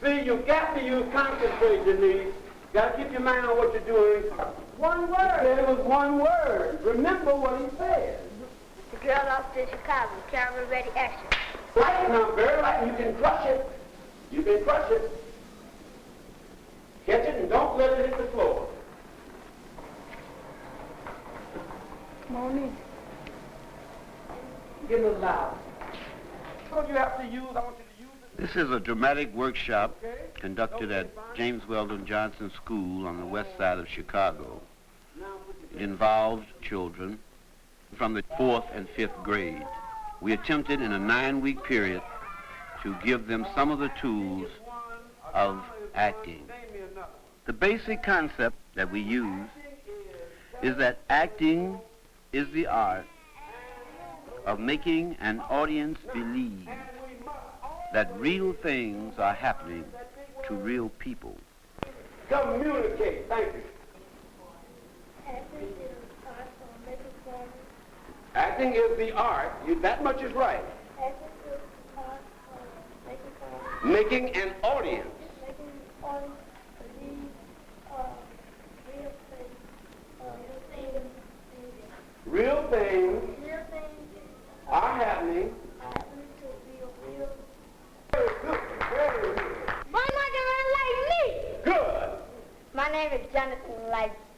see, you got to use concentrate, Denise. Got to keep your mind on what you're doing. One word. He said it was one word. Remember what he said. The girl off to Chicago. Camera ready, action. Right now, very right. You can crush it. You can crush it. Catch it and don't let it hit the floor. Come on in. Get a little loud. What you have to use, I want you to use it. This is a dramatic workshop conducted at James Weldon Johnson School on the west side of Chicago. It involved children from the 4th and 5th grade. We attempted in a 9-week period to give them some of the tools of acting. The basic concept that we use is that acting is the art of making an audience believe that real things are happening to real people. Communicate. Thank you. Acting is the art. That much is right. Making an audience. Real things are happening. Very good. Very good. Why not gonna like me? Good. My name is Jonathan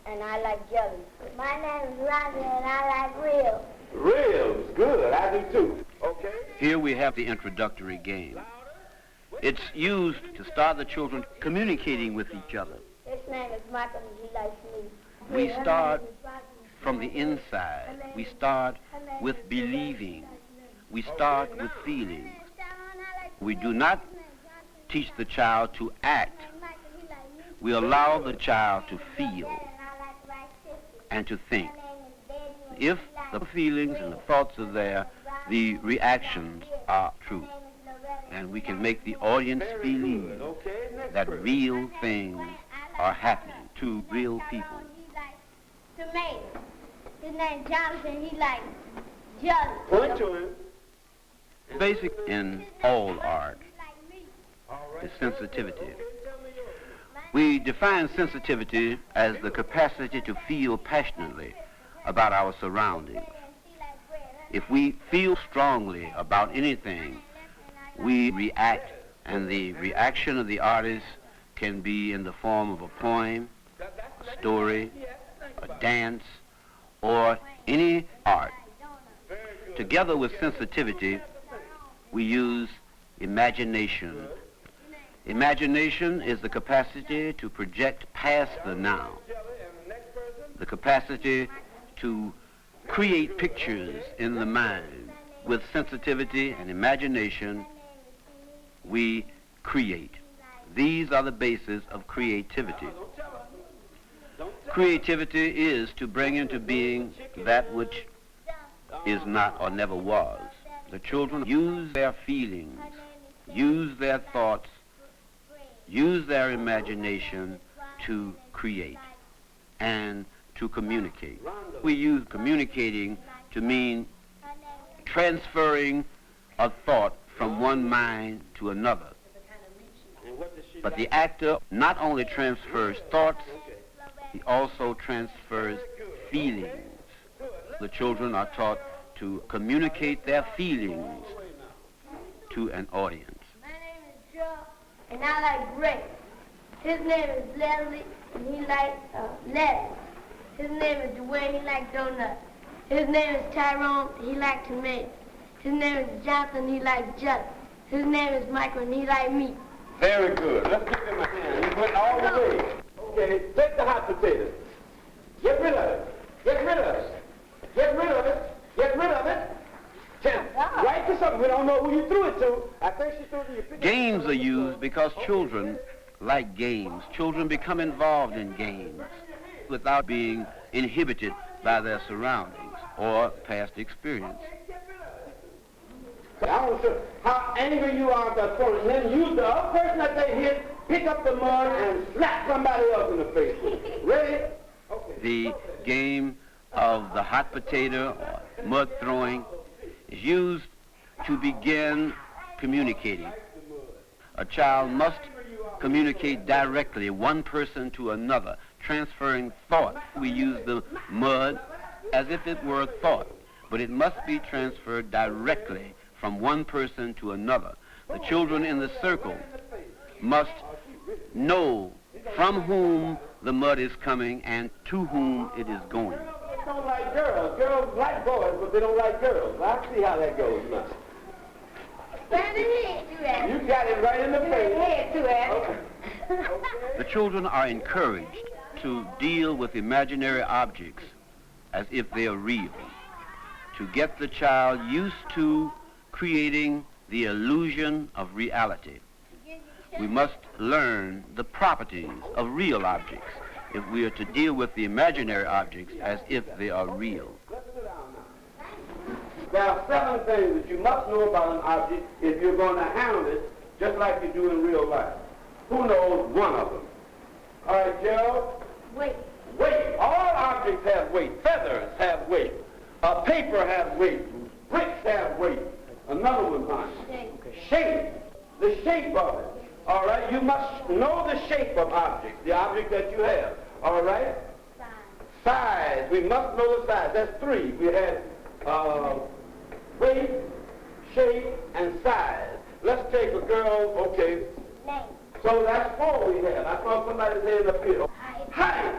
and I like jelly. My name is Roger and I like real. Real. Good. I do too. Okay. Here we have the introductory game. It's used to start the children communicating with each other. His name is Michael and he likes me. We start from the inside. We start with believing. We start with feelings. We do not teach the child to act. We allow the child to feel and to think. If the feelings and the thoughts are there, the reactions are true. And we can make the audience believe that real things are happening to real people. Tomato. His name is Jonathan, he likes jelly. Point to him. Basic in all art is sensitivity. We define sensitivity as the capacity to feel passionately about our surroundings. If we feel strongly about anything, we react, and the reaction of the artist can be in the form of a poem, a story, a dance, or any art. Together with sensitivity, we use imagination. Imagination is the capacity to project past the now, the capacity to create pictures in the mind. With sensitivity and imagination, we create. These are the bases of creativity. Creativity is to bring into being that which is not or never was. The children use their feelings, use their thoughts, use their imagination to create and to communicate. We use communicating to mean transferring a thought from one mind to another. But the actor not only transfers thoughts, he also transfers feelings. The children are taught to communicate their feelings to an audience. My name is Joe, and I like grape. His name is Leslie, and he likes lettuce. His name is Dwayne, he likes donuts. His name is Tyrone, he likes tomatoes. His name is Jonathan, he likes jelly. His name is Michael, and he likes meat. Very good. Let's give him a hand. He went all the way. Okay, take the hot potato. Get rid of it. Get rid of it. Get rid of it. Get rid of it. Right to something. We don't know who you threw it to. I think she threw it to you. Games are used because children like games. Children become involved in games without being inhibited by their surroundings or past experience. I want to show how angry you are about throwing, and then use the other person that they hit, pick up the mud, and slap somebody else in the face. Ready? Okay. The game of the hot potato or mud throwing is used to begin communicating. A child must communicate directly, one person to another, transferring thought. We use the mud as if it were a thought, but it must be transferred directly from one person to another. The children in the circle must know from whom the mud is coming and to whom it is going. They don't like girls. Girls like boys, but they don't like girls. I see how that goes now. You got it right in the face. The children are encouraged to deal with imaginary objects as if they are real, to get the child used to creating the illusion of reality. We must learn the properties of real objects if we are to deal with the imaginary objects as if they are real. There are 7 things that you must know about an object if you're going to handle it just like you do in real life. Who knows one of them? All right, Gerald? Weight. Weight. All objects have weight. Feathers have weight. Paper has weight. Bricks have weight. Another one, Hans. Shape. The shape of it. All right? You must know the shape of objects, the object that you have. All right? Size. We must know the size. That's 3. We had weight, shape, and size. Let's take a girl, okay. Name. So that's 4 we have. I saw somebody's hand up here. Height.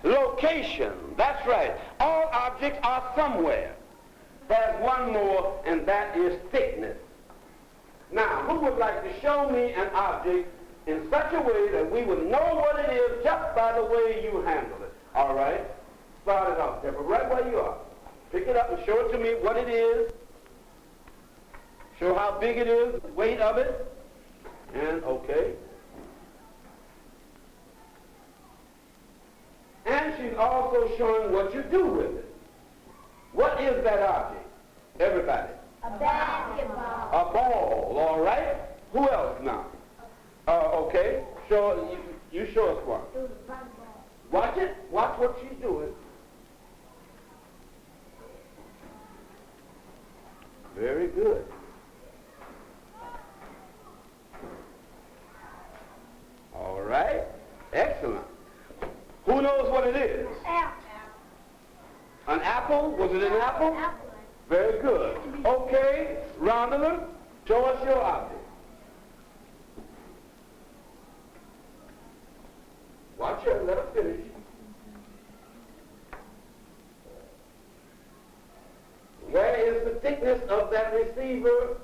Location. That's right. All objects are somewhere. There's one more, and that is thickness. Now, who would like to show me an object in such a way that we would know what it is just by the way you handle it? All right? Start it off, Deborah, right where you are. Pick it up and show it to me what it is. Show how big it is, the weight of it. And, okay. And she's also showing what you do with it. What is that object? Everybody. A basketball. A ball, all right? Who else now? Okay. Show, you show us one. Watch it. Watch what she's doing. Very good. All right. Excellent. Who knows what it is? Apple. An apple? Was it an apple? Apple. Very good. Okay, Rondalyn, show us your object. Watch her, let her finish. Where is the thickness of that receiver?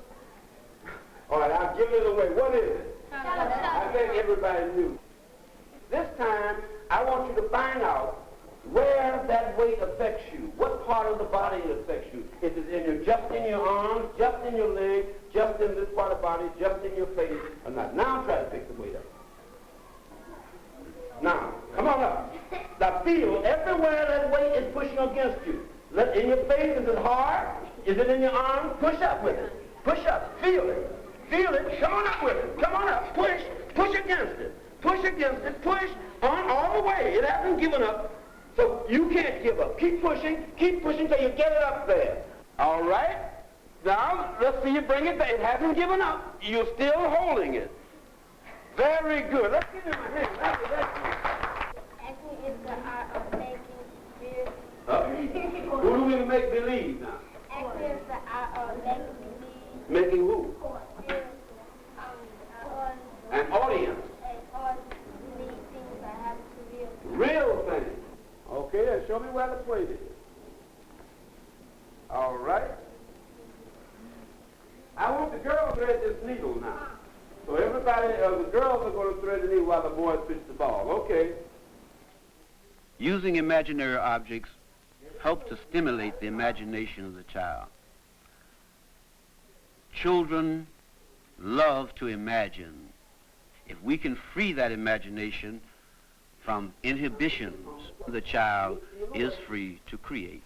All right, I'll give it away. What is it? I think everybody knew. This time, I want you to find out where that weight affects you. What part of the body it affects you. Is it just in your arms, just in your legs, just in this part of the body, just in your face, or not? Now try to pick the weight up. Now, come on up. Now feel everywhere that weight is pushing against you. In your face, is it hard? Is it in your arms? Push up with it. Push up. Feel it. Feel it. Come on up with it. Come on up. Push. Push against it. Push against it. Push on all the way. It hasn't given up. So you can't give up. Keep pushing till you get it up there. All right? Now, let's see you bring it back. It hasn't given up. You're still holding it. Very good. Let's give him a hand. Acting is the art of making fear. Who do we make believe now? Acting is the art of making believe. Making who? Fear. An audience. And all these things that happen to real. Real things. Okay, then show me where the plate is. All right. I want the girls to thread this needle now. So everybody, the girls are going to thread the needle while the boys pitch the ball. Okay. Using imaginary objects help to stimulate the imagination of the child. Children love to imagine. If we can free that imagination from inhibitions, the child is free to create.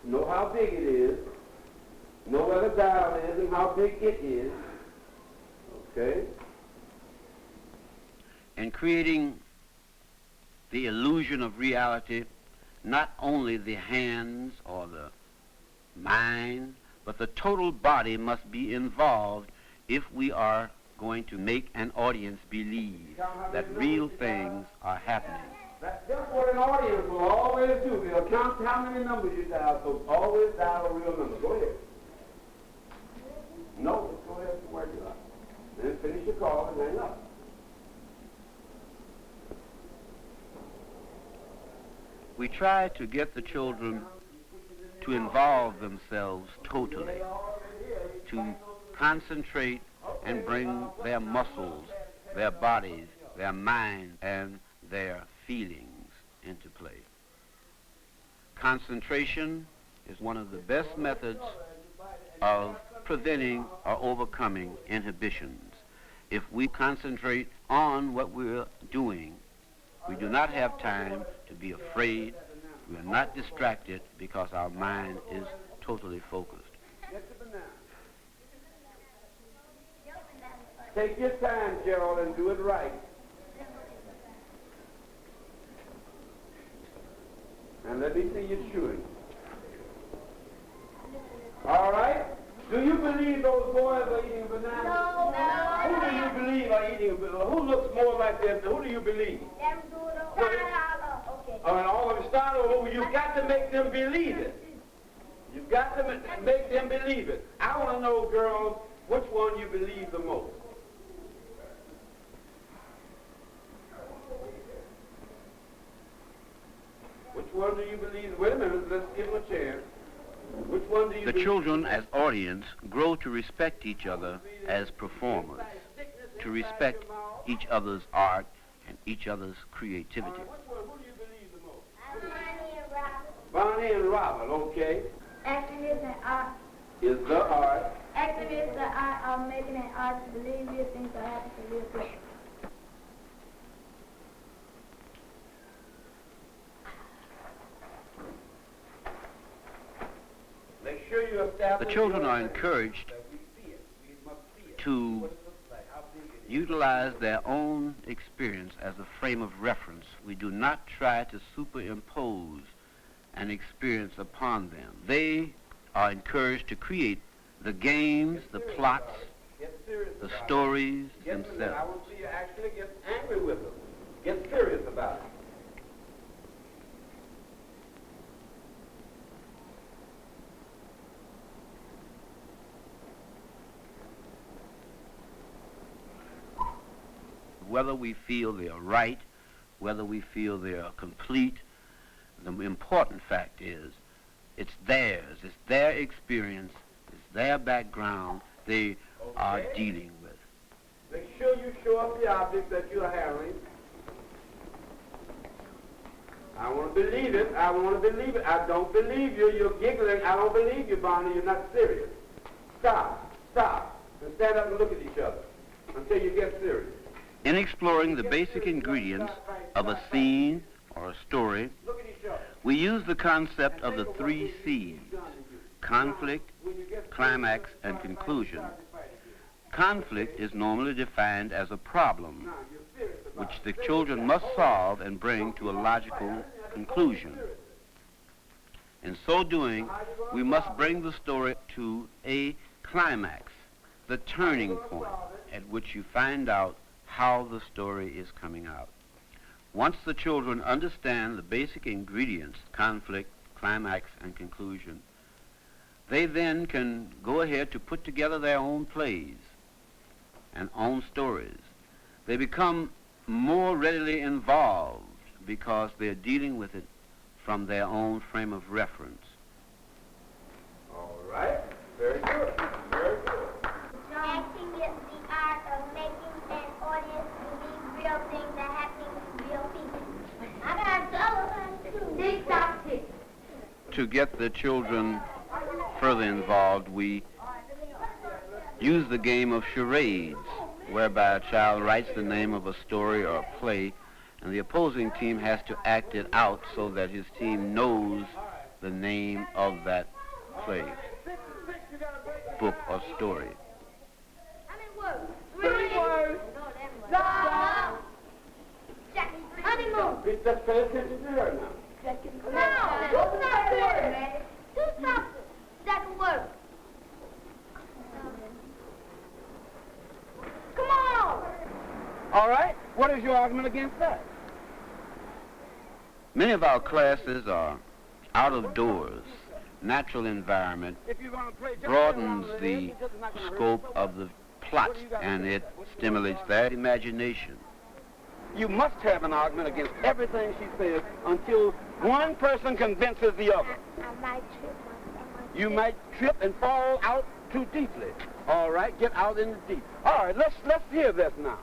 Know how big it is. Know where the dial is and how big it is. Okay. And creating the illusion of reality, not only the hands or the mind, but the total body must be involved if we are going to make an audience believe that real things are happening. That's what an audience will always do. They'll count how many numbers you dial, so always dial a real number. Go ahead. No, just go ahead and work it out. Then finish your call and hang up. We try to get the children to involve themselves totally, to concentrate and bring their muscles, their bodies, their minds, and their feelings into play. Concentration is one of the best methods of preventing or overcoming inhibitions. If we concentrate on what we're doing, we do not have time to be afraid. We are not distracted because our mind is totally focused. Take your time, Gerald, and do it right. And let me see you chewing. All right? Do you believe those boys are eating bananas? No. Who do you believe are eating a banana? Who looks more like them? Who do you believe? Okay. And all of them start over. You've got to make them believe it. You've got to make them believe it. I want to know, girls, which one you believe the most. Which one do you believe? Wait a minute, let's give them a chance. Which one do you The believe? children as audience grow to respect each other as performers, to respect each other's art and each other's creativity. Who do you believe the most? Bonnie and Robert. Bonnie and Robert, okay. Activists and art. Is the art. Activists are making an art to believe real things are happening to real people. Make sure you establish. The children are encouraged to utilize their own experience as a frame of reference. We do not try to superimpose an experience upon them. They are encouraged to create the games, the plots, the stories I themselves. want to see you actually get angry with them. Get serious about it. Whether we feel they are right, whether we feel they are complete, the important fact is it's theirs, it's their experience, it's their background they are dealing with. Make sure you show up the objects that you're handling. I want to believe it. I want to believe it. I don't believe you. You're giggling. I don't believe you, Bonnie. You're not serious. Stop. And stand up and look at each other until you get serious. In exploring the basic ingredients of a scene or a story, Look at each other. we use the concept of the 3 C's: conflict, climax, and conclusion. Conflict is normally defined as a problem which the children must solve and bring to a logical conclusion. In so doing, we must bring the story to a climax, the turning point at which you find out how the story is coming out. Once the children understand the basic ingredients, conflict, climax, and conclusion, they then can go ahead to put together their own plays and own stories. They become more readily involved because they're dealing with it from their own frame of reference. All right. Very good. Very good. Acting is the art of making an audience believe real things are happening to real people. I got double tick-tock tick. To get the children further involved, we use the game of charades, whereby a child writes the name of a story or a play, and the opposing team has to act it out so that his team knows the name of that play, book, or story. How many words? 3 words. Stop. Honeymoon. Just pay attention to her now. No, who's not word? Two stops. Second word. Come What is your argument against that? Many of our classes are out of doors. Natural environment If you're going to play just broadens around the it's just not gonna hurt scope you. of the plot, and it stimulates their imagination. You must have an argument against everything she says until one person convinces the other. I might trip. You might trip and fall out too deeply. All right, get out in the deep. All right, let's hear this now.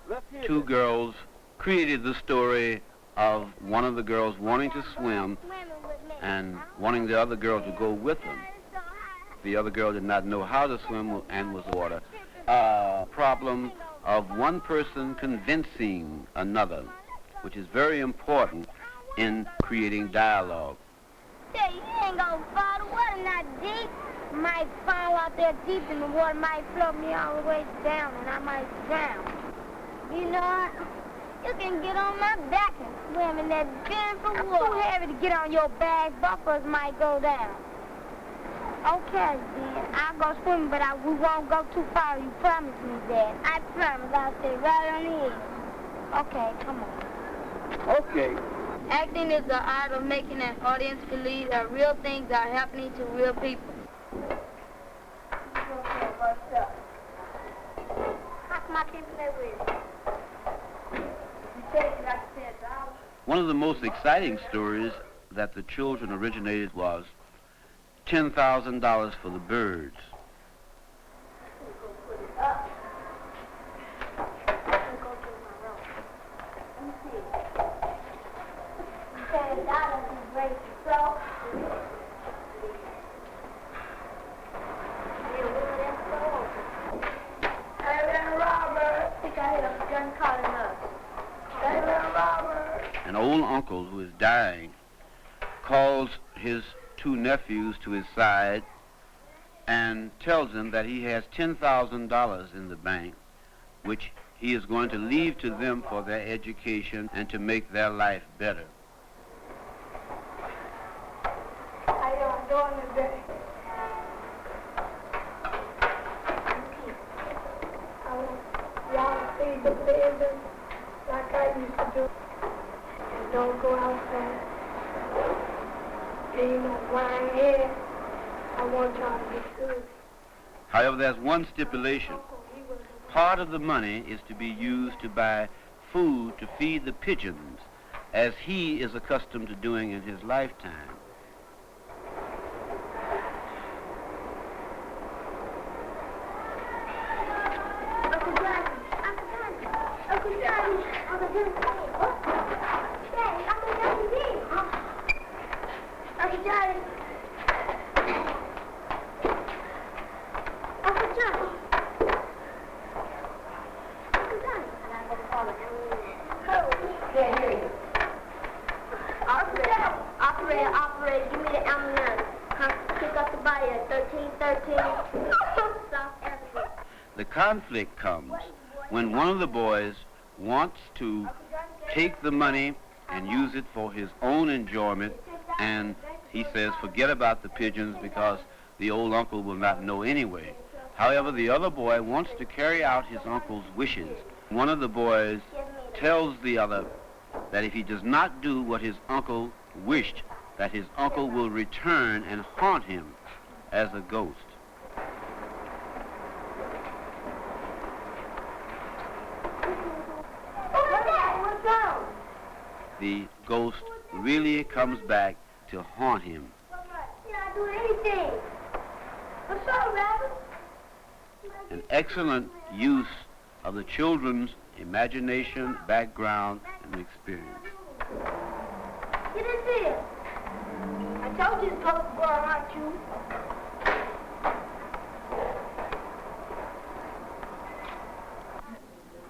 Let's hear Two this. girls created the story of one of the girls wanting to swim and wanting the other girl to go with them. The other girl did not know how to swim and was water. Problem of one person convincing another, which is very important in creating dialogue. Say, you ain't gonna fall. The water not deep. Might fall out there deep and the water might float me all the way down and I might drown. You know what? You can get on my back and swim in that beautiful water. I'm too heavy to get on your back. Both of us might go down. Okay, then. I'll go swimming, but we won't go too far. You promise me that. I promise. I'll stay right on the edge. Okay, come on. Okay. Acting is the art of making an audience believe that real things are happening to real people. How come I can't play with it? You said it like $10. One of the most exciting stories that the children originated was $10,000 for the birds. An old uncle who is dying calls his two nephews to his side and tells them that he has $10,000 in the bank, which he is going to leave to them for their education and to make their life better. How y'all doing today? Y'all feed the pigeons like I used to do. And don't go outside. And you know, when I'm here, I want y'all to be good. However, there's one stipulation. Part of the money is to be used to buy food to feed the pigeons, as he is accustomed to doing in his lifetime. Uncle Johnny, Uncle Johnny, Uncle Johnny, what? Daddy, Uncle Johnny, Uncle Johnny. Uncle Johnny. Uncle Johnny. And I'm going to call it. Yeah, here you go. Operator, give me the ambulance. Come pick up the body at 1313 South Avenue. The conflict comes when one of the boys wants to take the money and use it for his own enjoyment, and he says, forget about the pigeons because the old uncle will not know anyway. However, the other boy wants to carry out his uncle's wishes. One of the boys tells the other that if he does not do what his uncle wished, that his uncle will return and haunt him as a ghost. What's wrong? The ghost really comes back to haunt him. You're not doing anything. What's wrong, Rabbit? An excellent use of the children's imagination, background, and experience. Get in here. I told you to go to work, aren't you?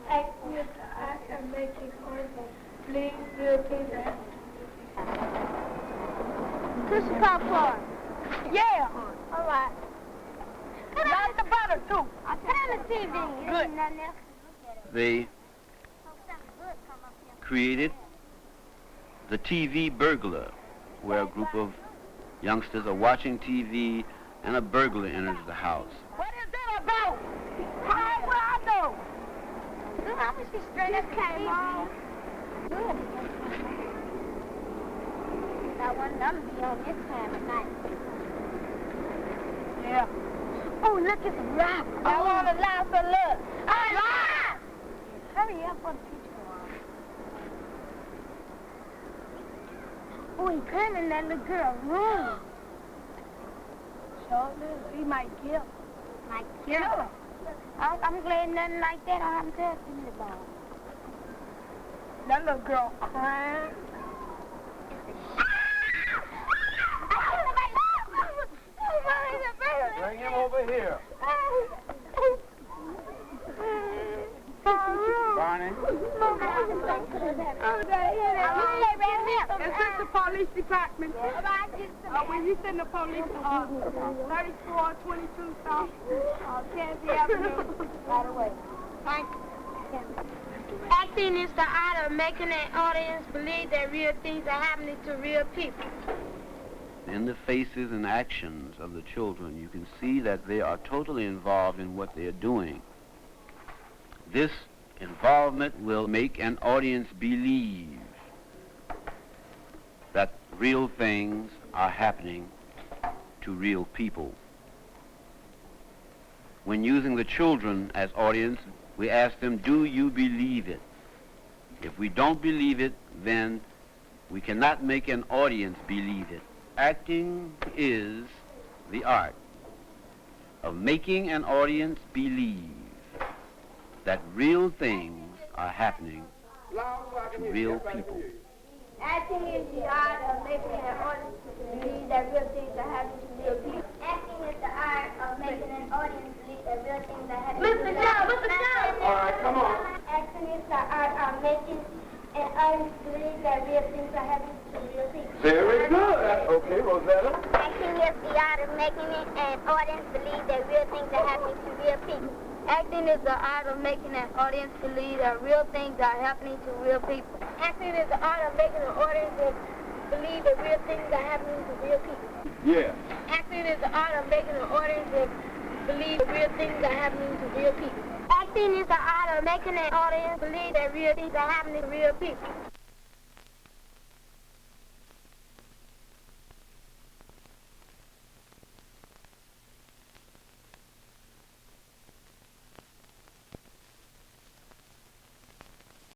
I can make it order. Please repeat that. Push the popcorn. Yeah. All right. Not the butter, too. I turn the TV. Good. They created the TV burglar, where a group of youngsters are watching TV and a burglar enters the house. What is that about? How will I know? Look how much she's straight. this came on. Good. I want them to be on this time of night. Yeah. Oh, look, it's a rock. I want to laugh for look. Laugh! Hurry up on the picture. Oh, he's coming, that little girl room. Sure is. He might kill. Might kill her. I'm glad nothing like that happened to us in the ball. That little girl crying. Bring him over here. Barney. Is this the police department? Will you send the police 3422 South Kansas Avenue right away? Thank you. Acting is the art of making an audience believe that real things are happening to real people. In the faces and actions of the children, you can see that they are totally involved in what they are doing. This involvement will make an audience believe that real things are happening to real people. When using the children as audience, we ask them, do you believe it? If we don't believe it, then we cannot make an audience believe it. Acting is the art of making an audience believe that real things are happening to real people. Acting is the art of making an audience believe that real things are happening to real people. Acting is the art of making an audience believe that real things are happening to real people. Mr. Jones! All right, come on. Acting is the art of making an audience believe that real things are happening to real people. Very good. Okay, Rosetta. Acting is the art of making an audience believe that real things are happening to real people. Acting is the art of making an audience believe that real things are happening to real people. Acting is the art of making an audience believe that real things are happening to real people. Yeah. Acting is the art of making an audience believe that real things are happening to real people. Acting is the art of making an audience believe that real things are happening to real people.